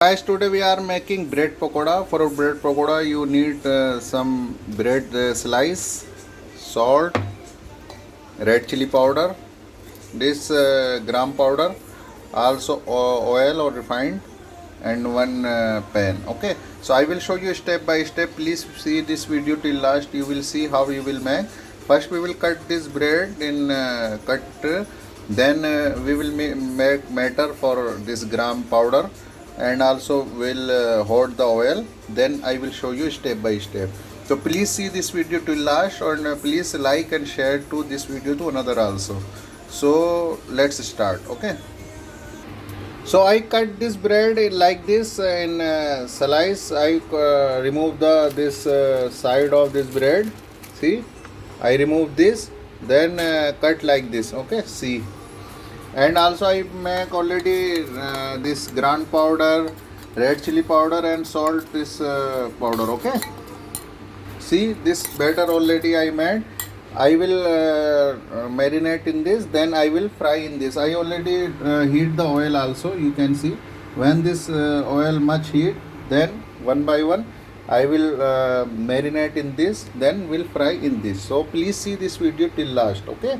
Guys, today we are making bread pakoda. For a bread pakoda you need some bread slice, salt, red chili powder, this gram powder, also oil or refined, and one pan. Okay, so I will show you step by step. Please see this video till last. You will see how you will make. First we will cut this bread in then we will make matter for this gram powder, and also will hold the oil. Then I will show you step by step. So please see this video till last, and please like and share to this video to another also. So let's start. Okay, so I cut this bread like this in slice. I remove the this side of this bread. See, I remove this, then cut like this. Okay, see. And also I make already this gram powder, red chili powder, and salt this powder. Okay, see this batter already I made. I will marinate in this, then I will fry in this. I already heat the oil also. You can see when this oil much heat, then one by one I will marinate in this, then will fry in this. So please see this video till last. Okay,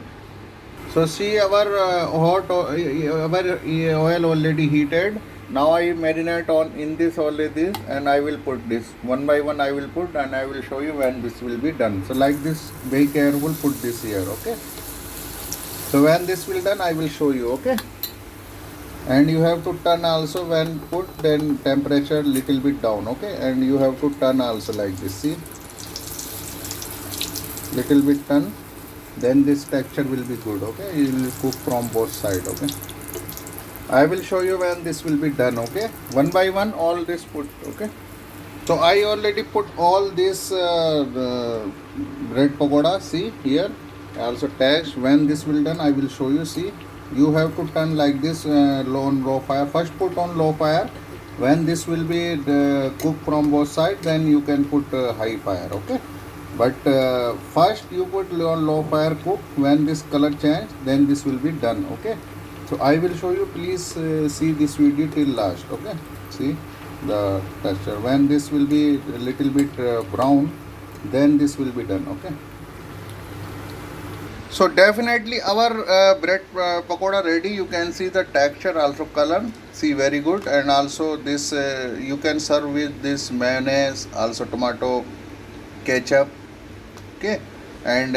so see our our oil already heated. Now I marinate on in this only this, and I will put this one by one. I will put, and I will show you when this will be done. So like this, be careful. Put this here. Okay. So when this will done, I will show you. Okay. And you have to turn also when put, then temperature little bit down. Okay. And you have to turn also like this. See, little bit turn. Then this texture will be good. Okay. You will cook from both side. Okay. I will show you when this will be done. Okay, one by one all this put. Okay, so I already put all this bread pakoda. See here, also text when this will done. I will show you. See, you have to turn like this low on low fire. First put on low fire. When this will be cooked from both sides, then you can put high fire. Okay, but first you put on low fire cook. When this color change, then this will be done. Okay. So I will show you. Please see this video till last. Okay, see the texture. When this will be a little bit brown, then this will be done. Okay, so definitely our bread pakoda ready. You can see the texture, also color. See, very good. And also this you can serve with this mayonnaise, also tomato, ketchup. Okay, and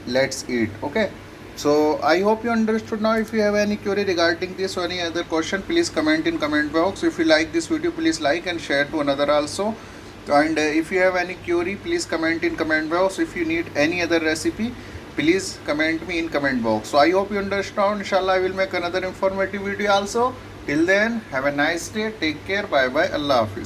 let's eat. Okay, so I hope you understood now. If you have any query regarding this or any other question, please comment in comment box. If you like this video, please like and share to another also. And if you have any query, please comment in comment box. If you need any other recipe, please comment me in comment box. So I hope you understand. Inshallah I will make another informative video also. Till then, have a nice day. Take care. Bye bye. Allah Hafiz.